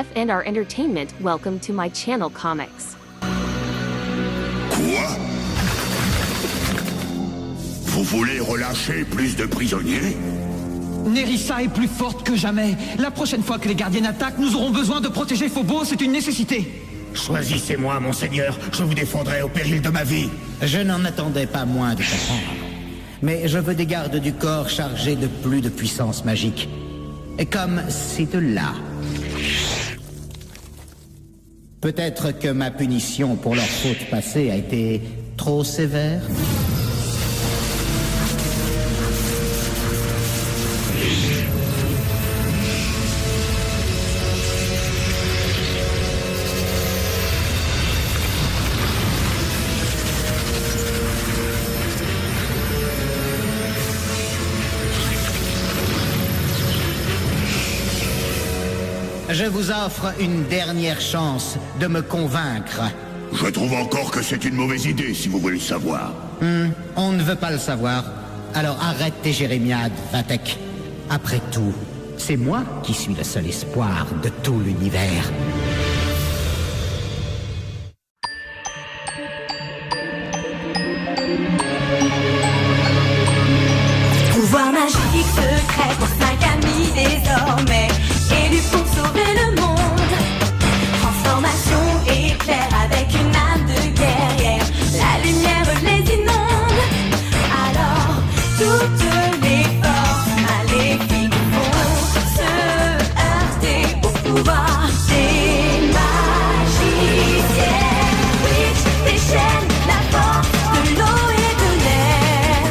deaf and our entertainment, welcome to my channel Comics. Quoi? Vous voulez relâcher plus de prisonniers? Nerissa est plus forte que jamais. La prochaine fois que les gardiens attaquent, nous aurons besoin de protéger Phobos, c'est une nécessité. Choisissez-moi, monseigneur, je vous défendrai au péril de ma vie. Je n'en attendais pas moins de comprendre. Mais je veux des gardes du corps chargés de plus de puissance magique. Et comme ces deux-là. Peut-être que ma punition pour leur faute passée a été trop sévère. Je vous offre une dernière chance de me convaincre. Je trouve encore que c'est une mauvaise idée, si vous voulez le savoir. On ne veut pas le savoir. Alors arrête tes jérémiades, Vatek. Après tout, c'est moi qui suis le seul espoir de tout l'univers. Pouvoir magique secret pour 5 amis désormais. Élus pour sauver le monde. Transformation éclair avec une âme de guerrière. La lumière les inonde. Alors toutes les forces maléfiques vont se heurter au pouvoir des magiciens. Witch déchaîne la force de l'eau et de l'air.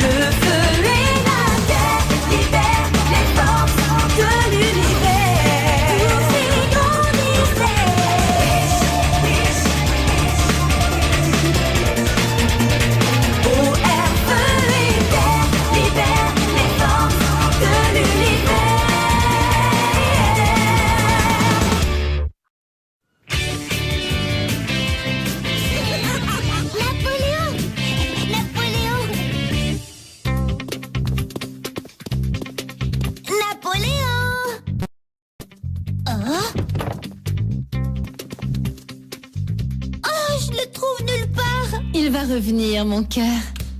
Le feu et la terre libèrent les forces de l'univers. Tous ces grands mystères. Eau, air, feu et terre libèrent les forces de l'univers. Napoléon! Oh, je le trouve nulle part. Il va revenir, mon cœur.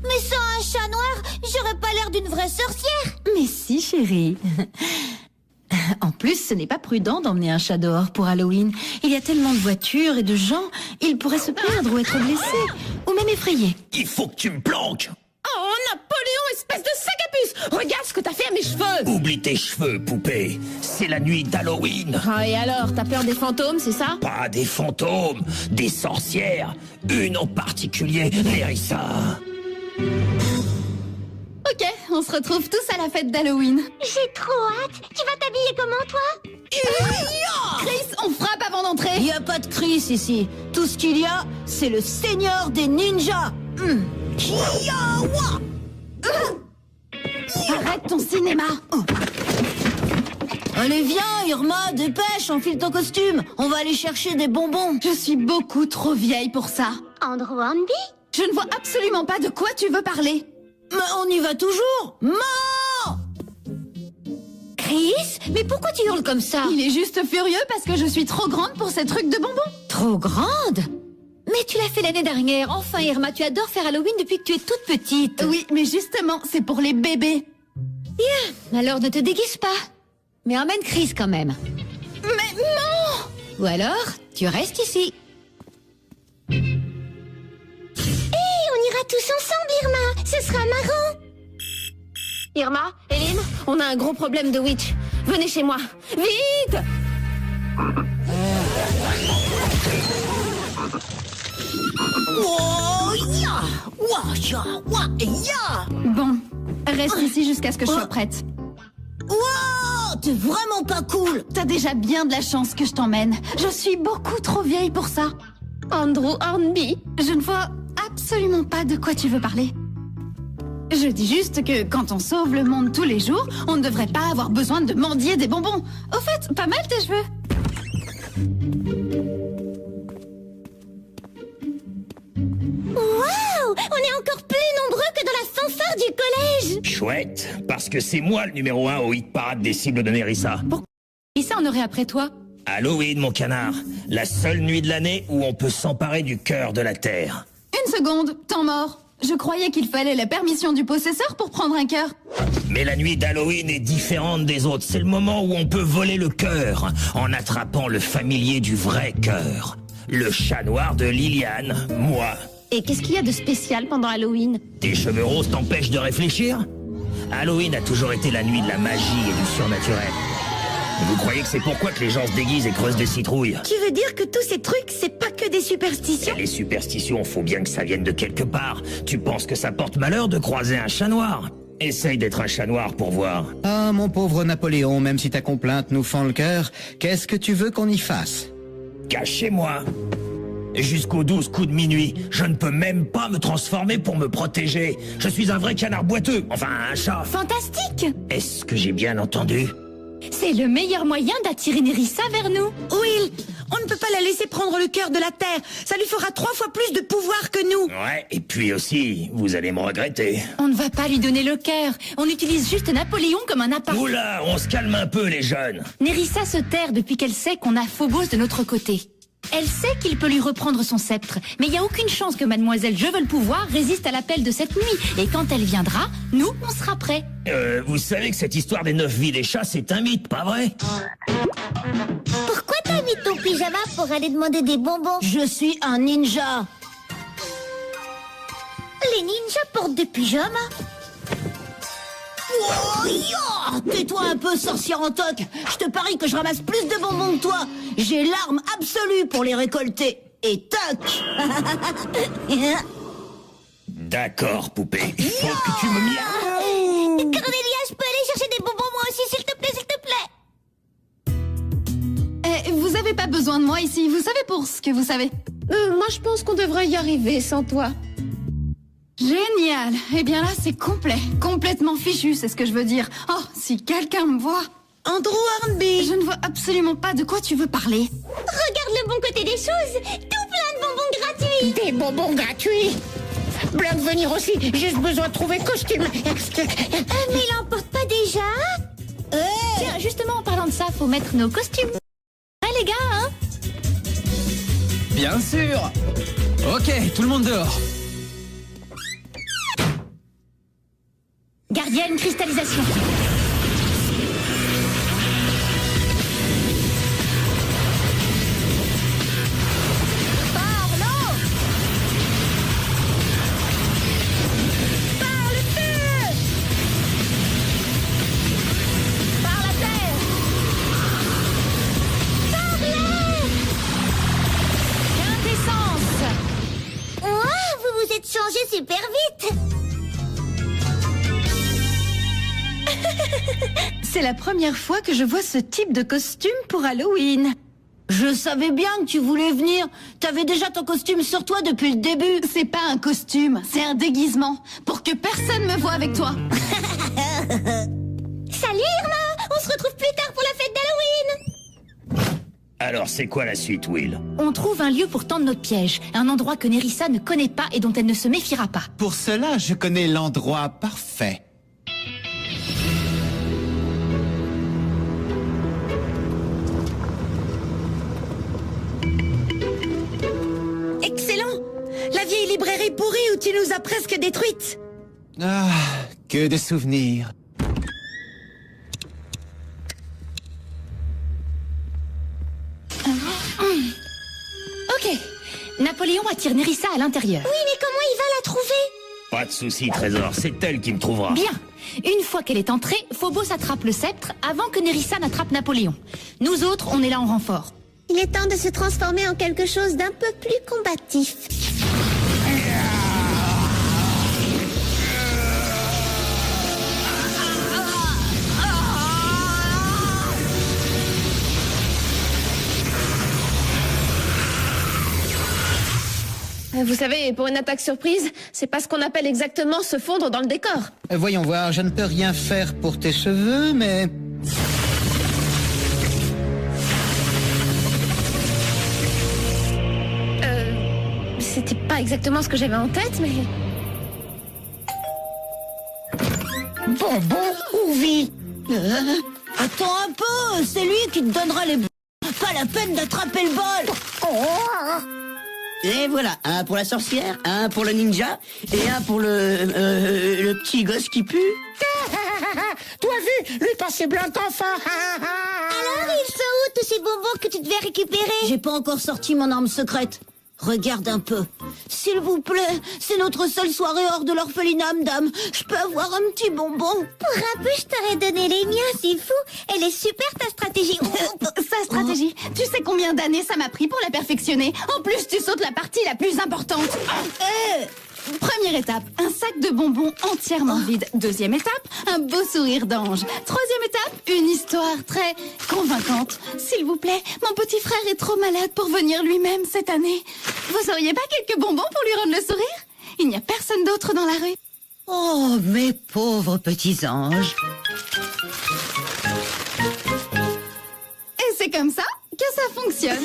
Mais sans un chat noir, j'aurais pas l'air d'une vraie sorcière. Mais si, chérie. En plus, ce n'est pas prudent d'emmener un chat dehors pour Halloween. Il y a tellement de voitures et de gens, il pourrait se perdre ou être blessé, ou même effrayé. Il faut que tu me planques. Oh, Napoléon, espèce de sac à puce! Regarde ce que t'as fait à mes cheveux! Oublie tes cheveux, poupée. C'est la nuit d'Halloween. Ah, et alors, t'as peur des fantômes, c'est ça? Pas des fantômes, des sorcières. Une en particulier, Nerissa. Ok, on se retrouve tous à la fête d'Halloween. J'ai trop hâte. Tu vas t'habiller comment, toi? Chris, on frappe avant d'entrer. Il n'y a pas de Chris ici. Tout ce qu'il y a, c'est le seigneur des ninjas. Arrête ton cinéma. Allez, viens, Irma, dépêche, enfile ton costume. On va aller chercher des bonbons. Je suis beaucoup trop vieille pour ça. Andrew Hornby? Je ne vois absolument pas de quoi tu veux parler. Mais on y va toujours. Mort! Chris? Mais pourquoi tu hurles comme ça? Il est juste furieux parce que je suis trop grande pour ces trucs de bonbons. Trop grande? Mais tu l'as fait l'année dernière. Enfin, Irma, tu adores faire Halloween depuis que tu es toute petite. Oui, mais justement, c'est pour les bébés. Bien, alors ne te déguise pas. Mais emmène Chris quand même. Mais non! Ou alors, tu restes ici. Hé, on ira tous ensemble, Irma. Ce sera marrant. Irma, Eline, on a un gros problème de witch. Venez chez moi. Vite! Bon, reste ici jusqu'à ce que je sois prête. Wow, t'es vraiment pas cool. T'as déjà bien de la chance que je t'emmène. Je suis beaucoup trop vieille pour ça. Andrew Hornby. Je ne vois absolument pas de quoi tu veux parler. Je dis juste que quand on sauve le monde tous les jours, on ne devrait pas avoir besoin de mendier des bonbons. Au fait, pas mal tes cheveux. Waouh! On est encore plus nombreux que dans la fanfare du collège. Chouette, parce que c'est moi le numéro 1 au hit parade des cibles de Nerissa. Et ça, on aurait après toi. Halloween, mon canard. La seule nuit de l'année où on peut s'emparer du cœur de la Terre. Une seconde, temps mort. Je croyais qu'il fallait la permission du possesseur pour prendre un cœur. Mais la nuit d'Halloween est différente des autres. C'est le moment où on peut voler le cœur en attrapant le familier du vrai cœur. Le chat noir de Liliane, moi. Et qu'est-ce qu'il y a de spécial pendant Halloween? Tes cheveux roses t'empêchent de réfléchir? Halloween a toujours été la nuit de la magie et du surnaturel. Vous croyez que c'est pourquoi que les gens se déguisent et creusent des citrouilles? Tu veux dire que tous ces trucs, c'est pas que des superstitions? Et les superstitions, faut bien que ça vienne de quelque part. Tu penses que ça porte malheur de croiser un chat noir? Essaye d'être un chat noir pour voir. Ah, mon pauvre Napoléon, même si ta complainte nous fend le cœur, qu'est-ce que tu veux qu'on y fasse? Cachez-moi. Jusqu'aux 12 coups de minuit, je ne peux même pas me transformer pour me protéger. Je suis un vrai canard boiteux, enfin un chat. Fantastique! Est-ce que j'ai bien entendu? C'est le meilleur moyen d'attirer Nerissa vers nous. Will, on ne peut pas la laisser prendre le cœur de la Terre. Ça lui fera 3 fois plus de pouvoir que nous. Ouais, et puis aussi, vous allez me regretter. On ne va pas lui donner le cœur. On utilise juste Napoléon comme un appât. Oula, on se calme un peu les jeunes. Nerissa se terre depuis qu'elle sait qu'on a Phobos de notre côté. Elle sait qu'il peut lui reprendre son sceptre, mais il n'y a aucune chance que mademoiselle Je veux le pouvoir résiste à l'appel de cette nuit. Et quand elle viendra, nous, on sera prêts. Vous savez que cette histoire des 9 vies des chats, c'est un mythe, pas vrai? Pourquoi t'as mis ton pyjama pour aller demander des bonbons? Je suis un ninja. Les ninjas portent des pyjamas. Oh, ya! Tais-toi un peu, sorcière en toque. Je te parie que je ramasse plus de bonbons que toi. J'ai l'arme absolue pour les récolter. Et toc. D'accord, poupée. Il faut que tu me miaules. Cornelia, je peux aller chercher des bonbons moi aussi, s'il te plaît, s'il te plaît. Vous avez pas besoin de moi ici, vous savez pour ce que vous savez. Moi, je pense qu'on devrait y arriver sans toi. Génial. Eh bien là, c'est complet. Complètement fichu, c'est ce que je veux dire. Oh, si quelqu'un me voit... Andrew Hornby. Je ne vois absolument pas de quoi tu veux parler. Regarde le bon côté des choses. Tout plein de bonbons gratuits. Des bonbons gratuits. Blague venir aussi. Juste besoin de trouver costume. Mais il en porte pas déjà? Tiens, justement, en parlant de ça, faut mettre nos costumes. Ouais, les gars, hein? Bien sûr. Ok, tout le monde dehors. Gardienne cristallisation. Par l'eau. Par le feu. Par la terre. Par l'air. Quintessence. Oh, vous vous êtes changé super vite. C'est la première fois que je vois ce type de costume pour Halloween. Je savais bien que tu voulais venir. T'avais déjà ton costume sur toi depuis le début. C'est pas un costume, c'est un déguisement. Pour que personne me voie avec toi. Salut Irma. On se retrouve plus tard pour la fête d'Halloween. Alors, c'est quoi la suite, Will? On trouve un lieu pour tendre notre piège. Un endroit que Nerissa ne connaît pas et dont elle ne se méfiera pas. Pour cela, je connais l'endroit parfait. Excellent. La vieille librairie pourrie où tu nous as presque détruites. Ah, que de souvenirs. Ok. Napoléon attire Nerissa à l'intérieur. Oui, mais comment il va la trouver? Pas de souci, Trésor, c'est elle qui me trouvera. Bien. Une fois qu'elle est entrée, Phobos attrape le sceptre avant que Nerissa n'attrape Napoléon. Nous autres, on est là en renfort. Il est temps de se transformer en quelque chose d'un peu plus combatif. Vous savez, pour une attaque surprise, c'est pas ce qu'on appelle exactement se fondre dans le décor. Voyons voir, je ne peux rien faire pour tes cheveux, mais... C'était pas exactement ce que j'avais en tête, mais... Bonbon ou vie? Attends un peu, c'est lui qui te donnera les... Pas la peine d'attraper le bol. Et voilà, un pour la sorcière, un pour le ninja, et un pour le petit gosse qui pue. Toi vu, lui passer blanc enfant. Alors, ils sont où tous ces bonbons que tu devais récupérer? J'ai pas encore sorti mon arme secrète. Regarde un peu. S'il vous plaît, c'est notre seule soirée hors de l'orphelinat, madame. Je peux avoir un petit bonbon? Pour un peu, je t'aurais donné les miens, c'est fou. Elle est super ta stratégie. Sa stratégie, tu sais combien d'années ça m'a pris pour la perfectionner? En plus, tu sautes la partie la plus importante. Première étape, un sac de bonbons entièrement vide. Deuxième étape, un beau sourire d'ange. Troisième étape, une histoire très convaincante. S'il vous plaît, mon petit frère est trop malade pour venir lui-même cette année. Vous auriez pas quelques bonbons pour lui rendre le sourire? Il n'y a personne d'autre dans la rue. Oh, mes pauvres petits anges. Et c'est comme ça que ça fonctionne.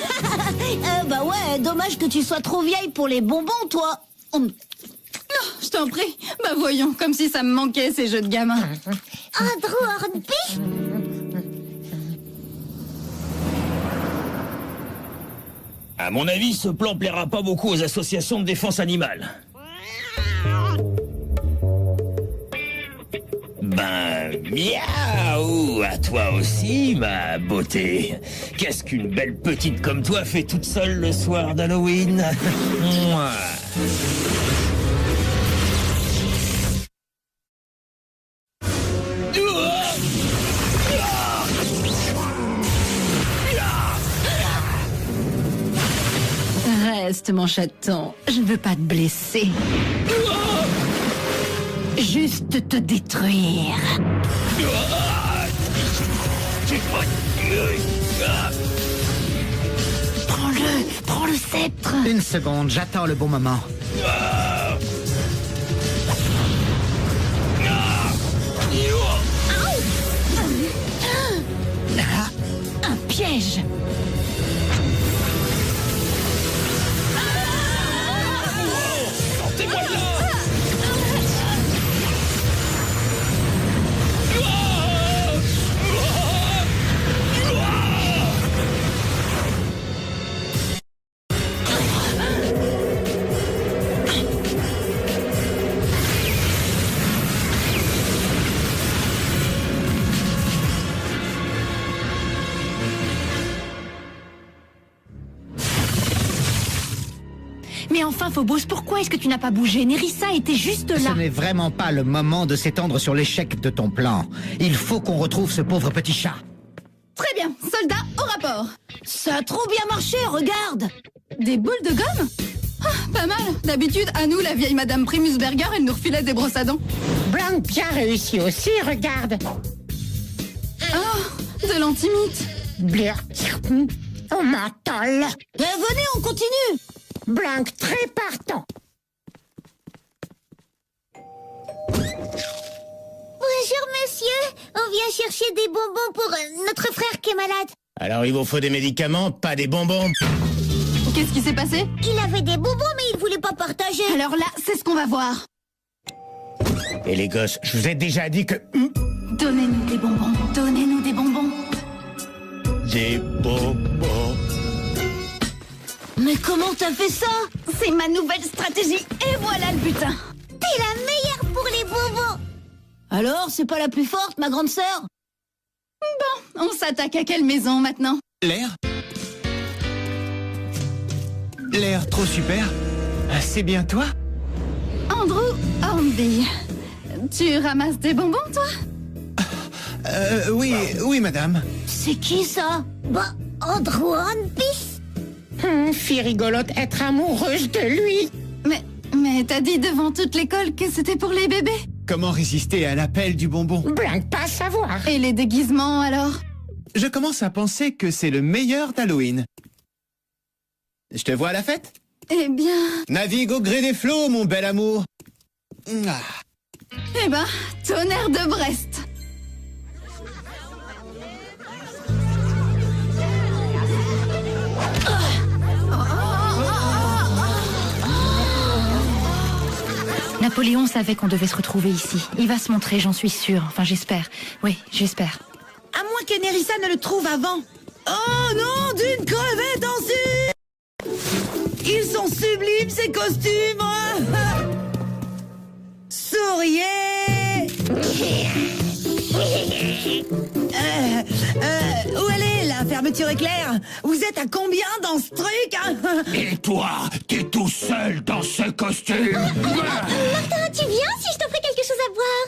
Bah ouais, dommage que tu sois trop vieille pour les bonbons, toi. Non, je t'en prie. Bah voyons, comme si ça me manquait ces jeux de gamins. Andrew Hornby? À mon avis, ce plan plaira pas beaucoup aux associations de défense animale. Ben, miaou, à toi aussi, ma beauté. Qu'est-ce qu'une belle petite comme toi fait toute seule le soir d'Halloween? Mouah. Reste, mon chaton. Je ne veux pas te blesser. Juste te détruire. Prends le sceptre. Une seconde, j'attends le bon moment. Un piège. Sortez-moi de là! Mais enfin, Phobos, pourquoi est-ce que tu n'as pas bougé? Nerissa était juste là. Ce n'est vraiment pas le moment de s'étendre sur l'échec de ton plan. Il faut qu'on retrouve ce pauvre petit chat. Très bien, soldat, au rapport. Ça a trop bien marché, regarde. Des boules de gomme? Ah, pas mal. D'habitude, à nous, la vieille Madame Primusberger, elle nous refilait des brosses à dents. Blanc bien réussi aussi, regarde. Oh, de l'antimite. Blur, au menthol. Venez, on continue. Blanc très partant. Bonjour, monsieur. On vient chercher des bonbons pour notre frère qui est malade. Alors il vous faut des médicaments, pas des bonbons. Qu'est-ce qui s'est passé? Il avait des bonbons, mais il voulait pas partager. Alors là, c'est ce qu'on va voir. Et les gosses, je vous ai déjà dit que... Donnez-nous des bonbons. Donnez-nous des bonbons. Des bonbons. Mais comment t'as fait ça? C'est ma nouvelle stratégie. Et voilà le butin. T'es la meilleure pour les bonbons. Alors, c'est pas la plus forte, ma grande sœur? Bon, on s'attaque à quelle maison maintenant? L'air? L'air trop super? C'est bien toi? Andrew Hornby. Tu ramasses des bonbons, toi? Oui, madame. C'est qui ça? Bah, Andrew Hornby. Fille rigolote être amoureuse de lui. Mais t'as dit devant toute l'école que c'était pour les bébés? Comment résister à l'appel du bonbon? Blanc pas savoir. Et les déguisements, alors? Je commence à penser que c'est le meilleur d'Halloween. Je te vois à la fête? Eh bien... Navigue au gré des flots, mon bel amour. Ah. Eh ben, tonnerre de Brest. Napoléon savait qu'on devait se retrouver ici. Il va se montrer, j'en suis sûre. Enfin, j'espère. Oui, j'espère. À moins que Nerissa ne le trouve avant. Oh non, d'une crevette en cire! Ils sont sublimes, ces costumes! Souriez! Où elle est, la fermeture éclair? Vous êtes à combien dans ce truc, hein? Et toi, t'es tout seul dans ce costume? Martin, tu viens si je t'offre quelque chose à boire?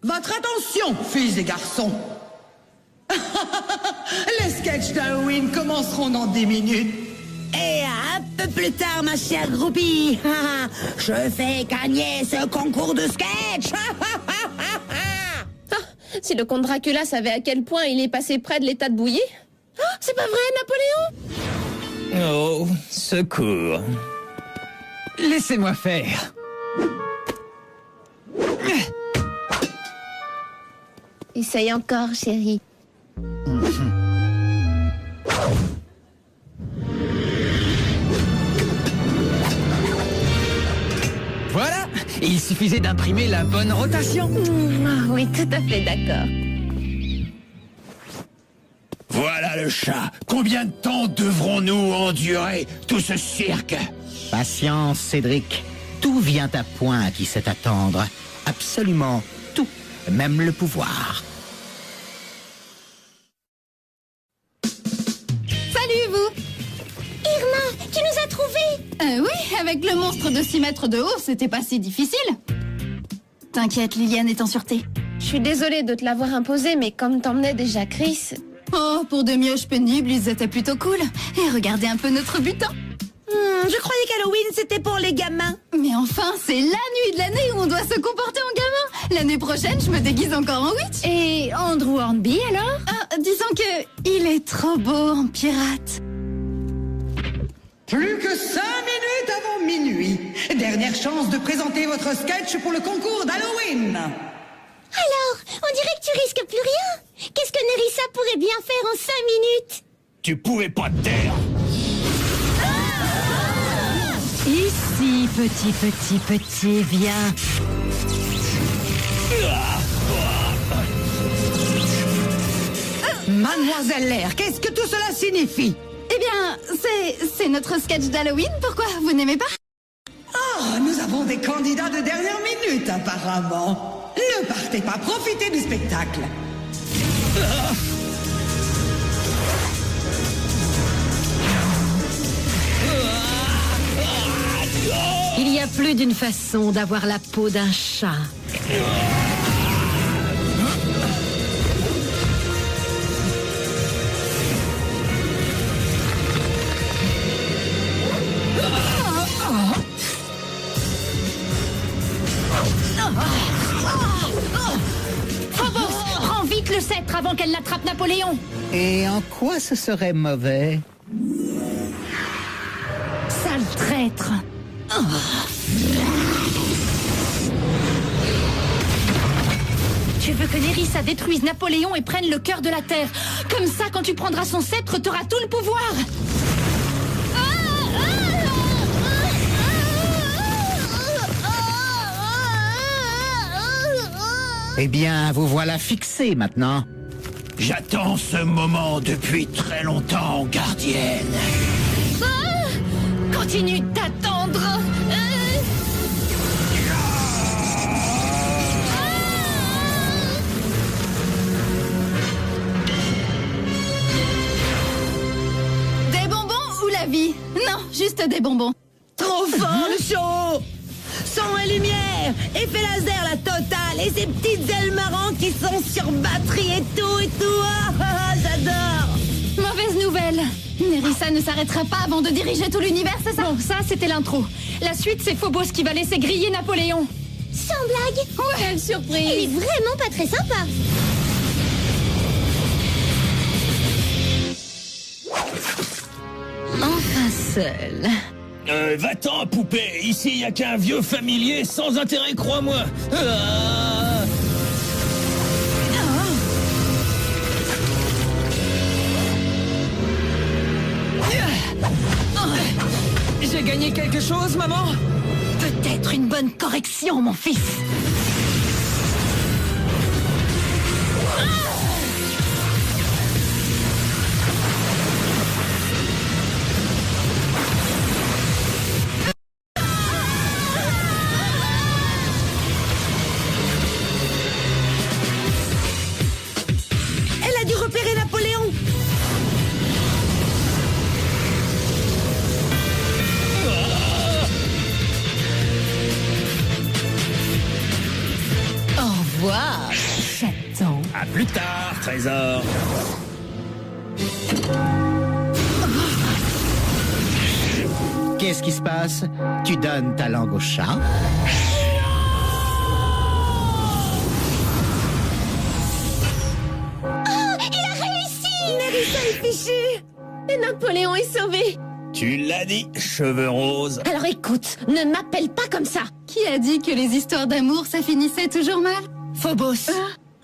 Votre attention, filles et garçons! Les sketchs d'Halloween commenceront dans 10 minutes. Et un peu plus tard, ma chère groupie, je fais gagner ce concours de sketch. Si le comte Dracula savait à quel point il est passé près de l'état de bouillie. Oh, c'est pas vrai, Napoléon? Oh, secours. Laissez-moi faire. Essaye encore, chérie. Voilà, il suffisait d'imprimer la bonne rotation. Oui, tout à fait d'accord. Voilà le chat. Combien de temps devrons-nous endurer tout ce cirque? Patience, Cédric. Tout vient à point qui sait attendre. Absolument tout, même le pouvoir. Salut, vous! Irma, tu nous as trouvés! Oui, avec le monstre de 6 mètres de haut, c'était pas si difficile. T'inquiète, Liliane est en sûreté. Je suis désolée de te l'avoir imposé, mais comme t'emmenais déjà Chris... Oh, pour des mioches pénibles, ils étaient plutôt cool. Et regardez un peu notre butin. Je croyais qu'Halloween, c'était pour les gamins. Mais enfin, c'est la nuit de l'année où on doit se comporter en gamin. L'année prochaine, je me déguise encore en witch. Et Andrew Hornby, alors? Disons que il est trop beau en pirate. Plus que 5 minutes avant minuit. Dernière chance de présenter votre sketch pour le concours d'Halloween. Alors, on dirait que tu risques plus rien. Qu'est-ce que Nerissa pourrait bien faire en 5 minutes? Tu pouvais pas te taire? Ici, petit, viens. Mademoiselle Lair, qu'est-ce que tout cela signifie? Eh bien, c'est notre sketch d'Halloween. Pourquoi vous n'aimez pas? Oh, nous avons des candidats de dernière minute, apparemment. Ne partez pas, profitez du spectacle. Il y a plus d'une façon d'avoir la peau d'un chat. Phobos, prends vite le sceptre avant qu'elle n'attrape Napoléon. Et en quoi ce serait mauvais? Sale traître. Tu veux que Nerissa détruise Napoléon et prenne le cœur de la Terre. Comme ça, quand tu prendras son sceptre, t'auras tout le pouvoir. Eh bien, vous voilà fixé maintenant. J'attends ce moment depuis très longtemps, gardienne. Continue d'attendre. Des bonbons ou la vie? Non, juste des bonbons. Trop fort le show! Son et lumière, effet laser la totale, et ces petites ailes marrantes qui sont sur batterie et tout. J'adore! Mauvaise nouvelle. Nerissa ne s'arrêtera pas avant de diriger tout l'univers, c'est ça? Bon, ça, c'était l'intro. La suite, c'est Phobos qui va laisser griller Napoléon. Sans blague? Ouais, quelle surprise! Elle est vraiment pas très sympa. Enfin seul. Va-t'en, poupée. Ici, il n'y a qu'un vieux familier sans intérêt, crois-moi. J'ai gagné quelque chose, maman? Peut-être une bonne correction, mon fils. plus tard, trésor. Qu'est-ce qui se passe? Tu donnes ta langue au chat? Nerissa est fichue et Napoléon est sauvé. Tu l'as dit, cheveux roses. Alors écoute, ne m'appelle pas comme ça. Qui a dit que les histoires d'amour, ça finissait toujours mal? Phobos.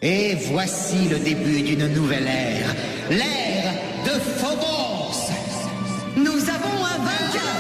Et voici le début d'une nouvelle ère. L'ère de Phobos. Nous avons un vainqueur.